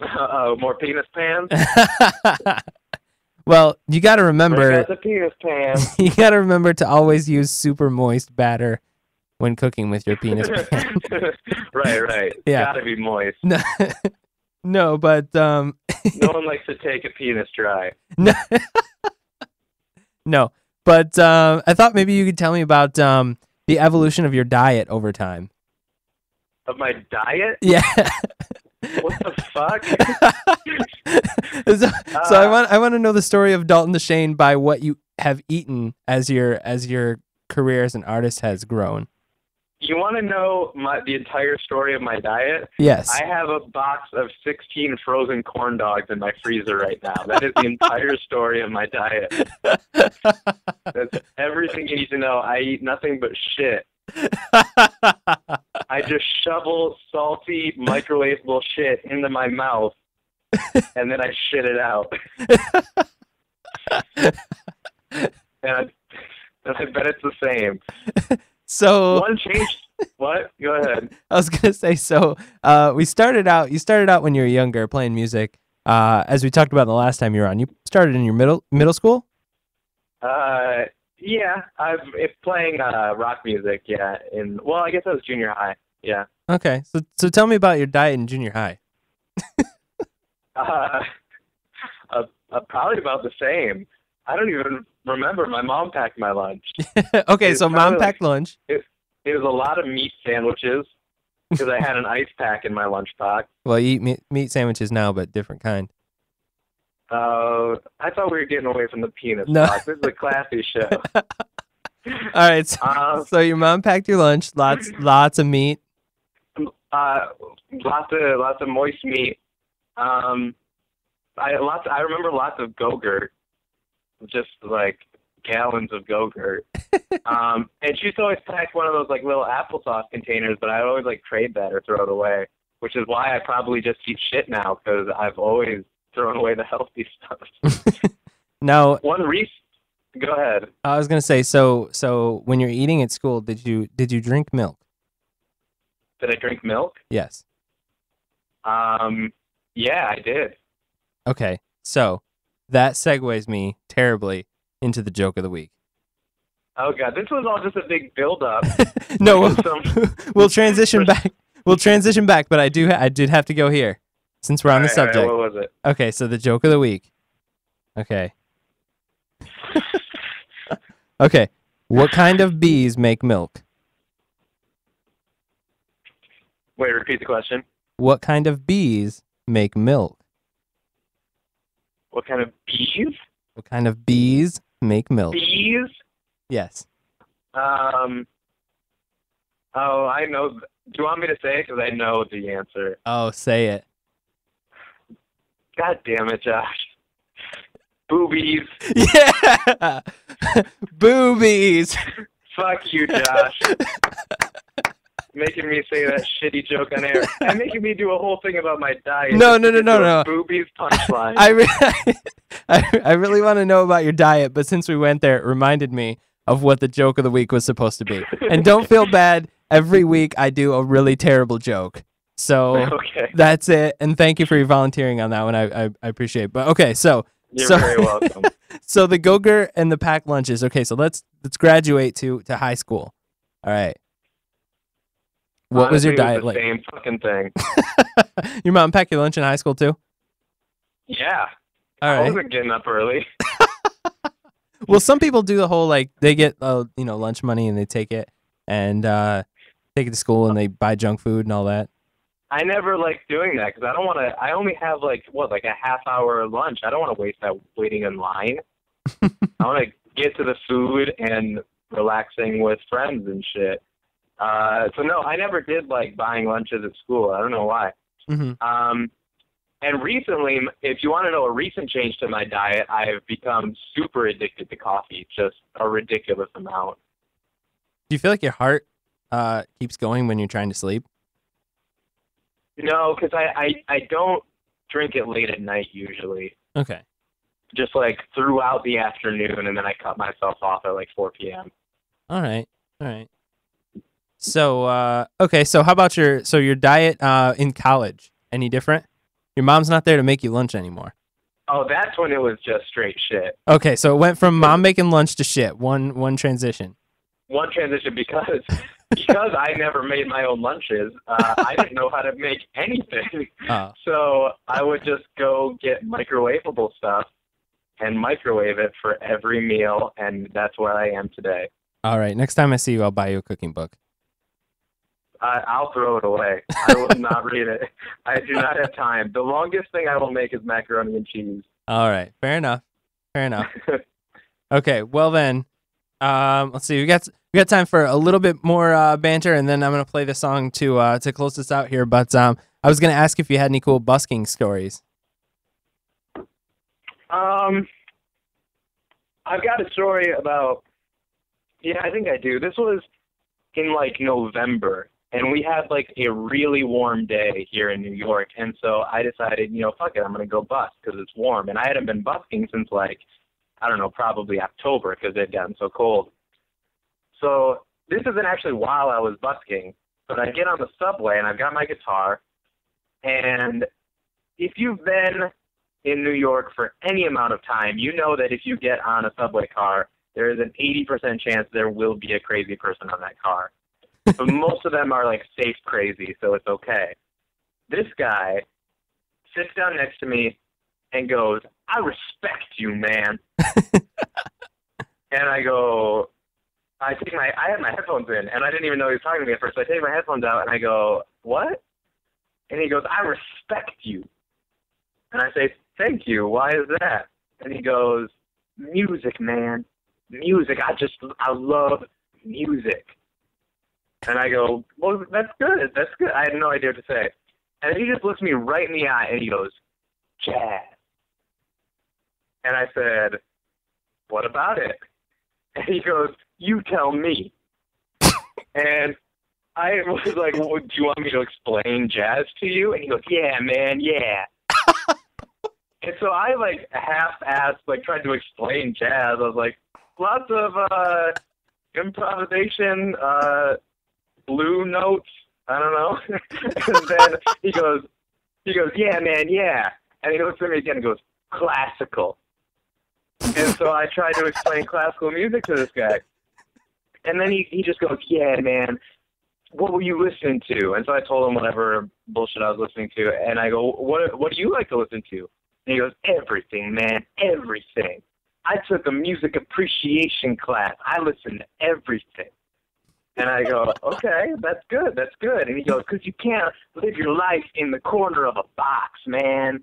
Uh-oh, more penis pans? Well, you got to remember. The penis pan. You got to remember to always use super moist batter when cooking with your penis pan. Right. Yeah. Gotta be moist. No, but No one likes to take a penis dry. No, but I thought maybe you could tell me about the evolution of your diet over time. Of my diet? Yeah. What the fuck? so I want to know the story of Dalton DeShane by what you have eaten as your career as an artist has grown. You want to know the entire story of my diet? Yes. I have a box of 16 frozen corn dogs in my freezer right now. That is the entire story of my diet. That's everything you need to know. I eat nothing but shit. I just shovel salty, microwavable shit into my mouth, and then I shit it out. and I bet it's the same. So one change. What? Go ahead. I was gonna say. So you started out when you were younger playing music. As we talked about the last time you were on, you started in your middle school. Yeah, I've playing rock music. Yeah, I guess I was junior high. Yeah. Okay, so tell me about your diet in junior high. Probably about the same. I don't even remember. My mom packed my lunch. Okay, so mom packed lunch. It was a lot of meat sandwiches because I had an ice pack in my lunchbox. Well, you eat meat sandwiches now, but different kind. I thought we were getting away from the penis No. talk. This is a classy show. All right, so your mom packed your lunch. Lots of meat. Lots of moist meat. I remember lots of Go-Gurt, just like gallons of Go-Gurt. And she used to always pack one of those like little applesauce containers, but I always like trade that or throw it away, which is why I probably just eat shit now because I've always thrown away the healthy stuff. Now, go ahead. I was gonna say, so when you're eating at school, did you drink milk? Did I drink milk? Yes. Yeah, I did. Okay, so that segues me terribly into the joke of the week. Oh god, this was all just a big build-up. No, we'll transition back. We'll transition back, but I did have to go here since we're on the subject. All right, what was it? Okay, so the joke of the week. Okay. Okay, what kind of bees make milk? Wait, repeat the question. What kind of bees make milk? What kind of bees? What kind of bees make milk? Bees? Yes. Oh, I know. Do you want me to say it? Because I know the answer. Oh, say it. God damn it, Josh. Boobies. Yeah! Boobies! Fuck you, Josh. Making me say that shitty joke on air. And making me do a whole thing about my diet. No. Boobies punchline. I really want to know about your diet, but since we went there, it reminded me of what the joke of the week was supposed to be. And don't feel bad. Every week I do a really terrible joke. So okay. That's it. And thank you for your volunteering on that one. I appreciate it. But okay, so You're very welcome. So the Go-Gurt and the packed lunches. Okay, so let's graduate to high school. All right. What was your diet like? Same fucking thing. Your mom packed your lunch in high school too? Yeah. All I right. wasn't getting up early. Well, some people do the whole like they get lunch money and they take it and take it to school and they buy junk food and all that. I never like doing that because I don't want to. I only have like a half-hour lunch. I don't want to waste that waiting in line. I want to get to the food and relaxing with friends and shit. So no, I never did like buying lunches at school. I don't know why. Mm-hmm. And recently, if you want to know a recent change to my diet, I have become super addicted to coffee, just a ridiculous amount. Do you feel like your heart keeps going when you're trying to sleep? No, because I don't drink it late at night usually. Okay. Just like throughout the afternoon, and then I cut myself off at like 4 p.m. All right. So, okay. So how about your diet in college? Any different? Your mom's not there to make you lunch anymore. Oh, that's when it was just straight shit. Okay, so it went from mom making lunch to shit. One transition. One transition because I never made my own lunches. I didn't know how to make anything. Oh. So I would just go get microwavable stuff and microwave it for every meal, and that's where I am today. All right. Next time I see you, I'll buy you a cooking book. I'll throw it away. I will not read it. I do not have time. The longest thing I will make is macaroni and cheese. All right. Fair enough. Okay. Well then, let's see. We got time for a little bit more banter, and then I'm gonna play the song to close this out here. But I was gonna ask if you had any cool busking stories. I've got a story about. Yeah, I think I do. This was in like November. And we had like a really warm day here in New York. And so I decided, fuck it, I'm going to go busk because it's warm. And I hadn't been busking since like, I don't know, probably October because it had gotten so cold. So this isn't actually while I was busking, but I get on the subway and I've got my guitar. And if you've been in New York for any amount of time, you know that if you get on a subway car, there is an 80% chance there will be a crazy person on that car. But most of them are like safe crazy, so it's okay. This guy sits down next to me and goes, "I respect you, man." And I go, I had my headphones in, and I didn't even know he was talking to me at first. So I take my headphones out, and I go, "What?" And he goes, "I respect you." And I say, "Thank you. Why is that?" And he goes, "Music, man. Music. I love music." And I go, "Well, that's good. That's good." I had no idea what to say. And he just looks me right in the eye, and he goes, "Jazz." And I said, "What about it?" And he goes, "You tell me." And I was like, "Well, do you want me to explain jazz to you?" And he goes, "Yeah, man, yeah." And so I like half-assed, like tried to explain jazz. I was like, lots of improvisation, blue notes, I don't know. And then he goes, "Yeah, man, yeah." And he looks at me again and goes, "Classical." And so I tried to explain classical music to this guy. And then he just goes, "Yeah, man, what were you listening to?" And so I told him whatever bullshit I was listening to. And I go, what do you like to listen to? And he goes, "Everything, man, everything. I took a music appreciation class. I listen to everything." And I go, "Okay, that's good, that's good." And he goes, "Because you can't live your life in the corner of a box, man.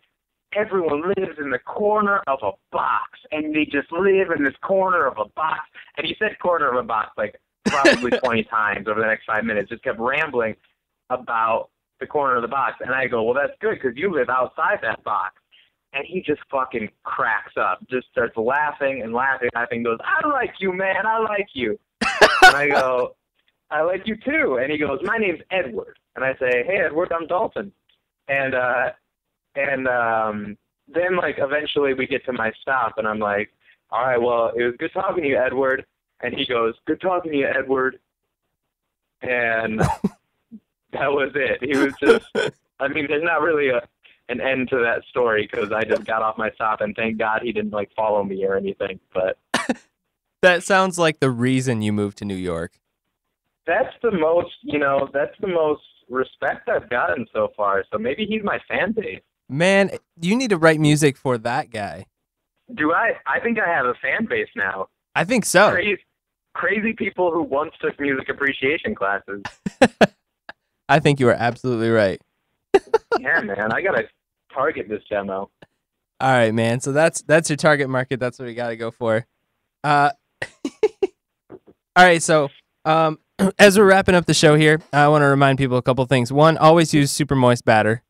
Everyone lives in the corner of a box, and they just live in this corner of a box." And he said corner of a box like probably 20 times over the next 5 minutes, just kept rambling about the corner of the box. And I go, "Well, that's good because you live outside that box." And he just fucking cracks up, just starts laughing and laughing, goes, "I like you, man, I like you." And I go, "I like you too." And he goes, "My name's Edward." And I say, "Hey, Edward, I'm Dalton." And then like eventually we get to my stop, and I'm like, "All right, well, it was good talking to you, Edward." And he goes, "Good talking to you, Edward." And that was it. He was just, I mean, there's not really an end to that story because I just got off my stop, and thank God he didn't like follow me or anything. But that sounds like the reason you moved to New York. That's the most respect I've gotten so far. So maybe he's my fan base. Man, you need to write music for that guy. Do I? I think I have a fan base now. I think so. Crazy people who once took music appreciation classes. I think you are absolutely right. Yeah, man, I gotta target this demo. All right, man. So that's your target market. That's what we got to go for. All right. So as we're wrapping up the show here, I want to remind people a couple things. One, always use super moist batter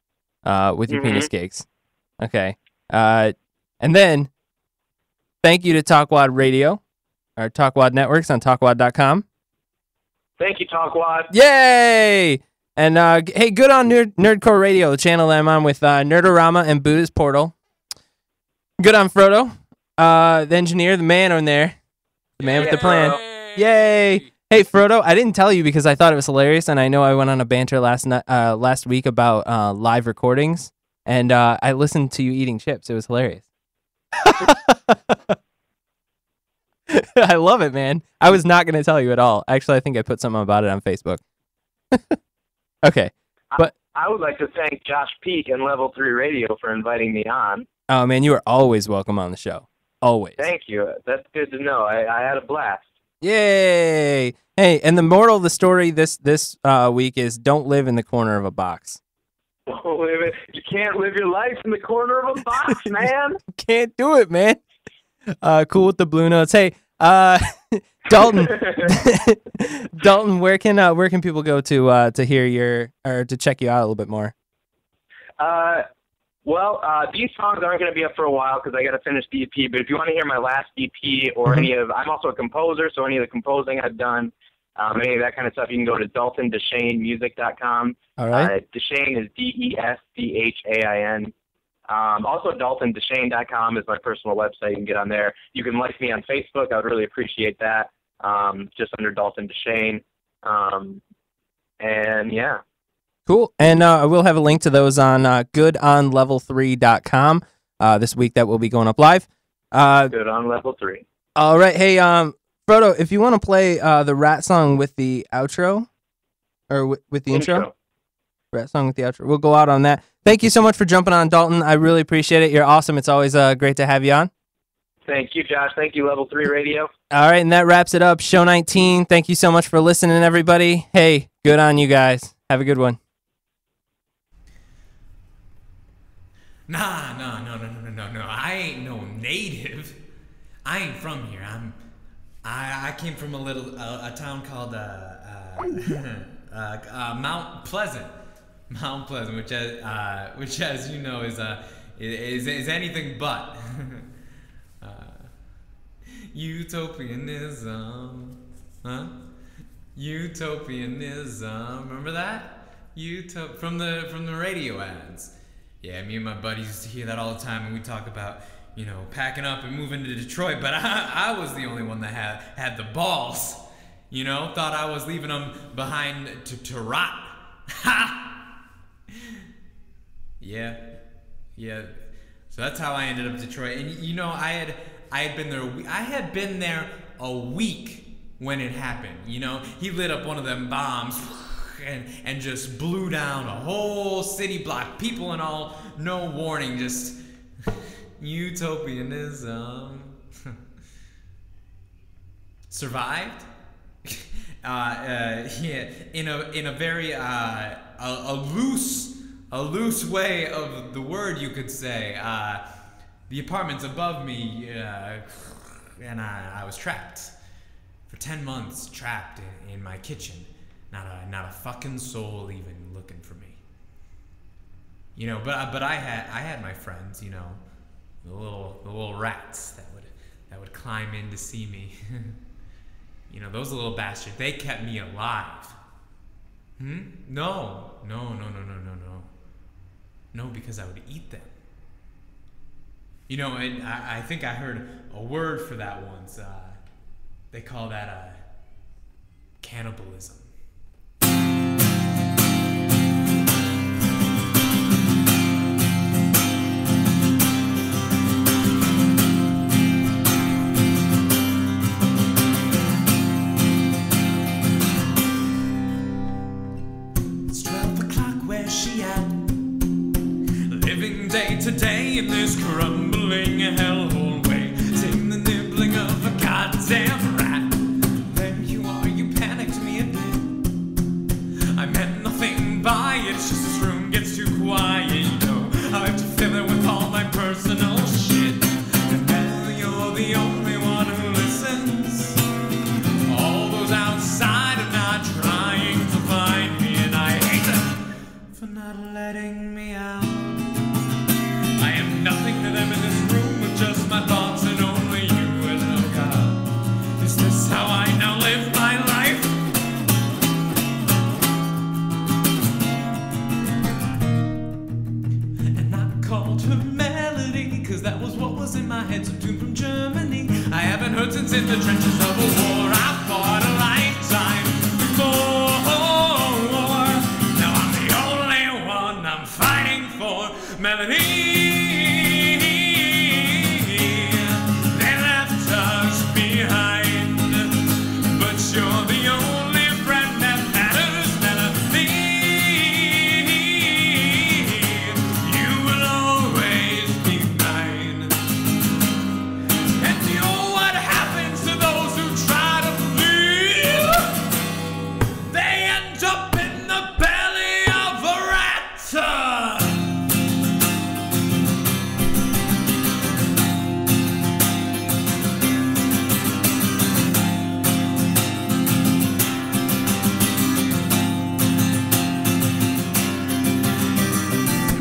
with your penis cakes. Okay. And then thank you to Talkwad Radio, or Talkwad Networks on talkwad.com. Thank you, Talkwad. Yay! And hey, good on Nerdcore Radio, the channel that I'm on with Nerdorama and Buddha's Portal. Good on Frodo, the engineer, the man on there, the man with the plan. Yay! Hey, Frodo, I didn't tell you because I thought it was hilarious, and I know I went on a banter last week about live recordings, and I listened to you eating chips. It was hilarious. I love it, man. I was not going to tell you at all. Actually, I think I put something about it on Facebook. Okay, but I would like to thank Josh Peak and Level 3 Radio for inviting me on. Oh, man, you are always welcome on the show. Always. Thank you. That's good to know. I had a blast. Yay! Hey, and the moral of the story this week is don't live in the corner of a box. You can't live your life in the corner of a box, man. Can't do it, man. Cool with the blue notes. Hey, Dalton, Dalton, where can people go to hear your, or to check you out a little bit more? Well, these songs aren't going to be up for a while because I got to finish the EP. But if you want to hear my last EP or any of, I'm also a composer, so any of the composing I've done, any of that kind of stuff, you can go to DaltonDeschain.music.com. All right. Deschain is DESCHAIN. Also, DaltonDeschain.com is my personal website. You can get on there. You can like me on Facebook. I would really appreciate that. Just under Dalton Deschain. And yeah. Cool. And I will have a link to those on goodonlevel3.com this week that will be going up live. Good on Level 3. All right. Hey, Frodo, if you want to play the rat song with the outro, or with the intro. Rat song with the outro. We'll go out on that. Thank you so much for jumping on, Dalton. I really appreciate it. You're awesome. It's always great to have you on. Thank you, Josh. Thank you, Level 3 Radio. All right, and that wraps it up. Show 19. Thank you so much for listening, everybody. Hey, good on you guys. Have a good one. No. I ain't no native. I ain't from here. I came from a town called Mount Pleasant. Mount Pleasant, which as you know is anything but. Utopianism, huh? Utopianism. Remember that? From the radio ads. Yeah, me and my buddies used to hear that all the time, and we talk about, packing up and moving to Detroit. But I was the only one that had the balls. Thought I was leaving them behind to rot. Ha! Yeah. So that's how I ended up in Detroit. And I had been there. I had been there a week when it happened. He lit up one of them bombs and just blew down a whole city block. People and all, no warning, just utopianism. Survived. Yeah, in a very a loose way of the word, you could say. The apartment's above me, and I was trapped for 10 months, trapped in my kitchen. Not a fucking soul even looking for me. But I had my friends, the little rats that would climb in to see me. Those little bastards, they kept me alive. No, because I would eat them. And I think I heard a word for that once. They call that cannibalism. in this crumbling hellhole way, seeing the nibbling of a goddamn rat. There you are, you panicked me a bit. I meant nothing by it, it's just this room gets too quiet, you know. I have to fill it with all my personal shit. And now you're the only one who listens. All those outside are not trying to find me, and I hate them for not letting me out. I am nothing to them in this room with just my thoughts and only you. And oh God, is this how I now live my life? And I called her Melody, cause that was what was in my head. Some tune from Germany I haven't heard since in the trenches of a war I fought a lifetime before. Now I'm the only one I'm fighting for. Melody. They left us behind, but you're the only friend that matters, Melody. You will always be mine. And you know what happens to those who try to flee? They end up in the belly of a rat.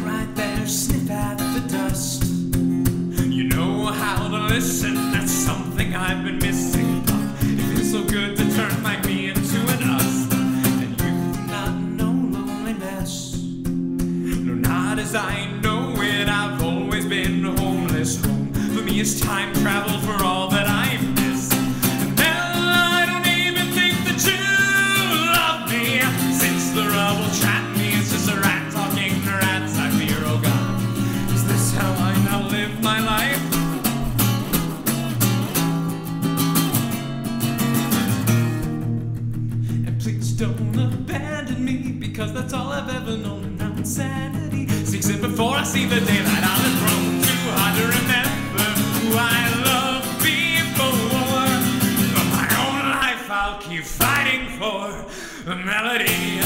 Right there, sniff at the dust. You know how to listen, that's something I've been missing. It feels so good to turn like me into an us. And you not know loneliness. No, not as I know it. I've always been homeless. Home for me is time travel for all that I miss. And now I don't even think that you love me. Since the rubble trapped me, it's just a rat talking to rats. I fear, oh God, is this how I now live my life? And please don't abandon me, because that's all I've ever known. And now insanity seeks it before I see the daylight. I was grown too hard to remember who I loved before. For my own life I'll keep fighting for a melody.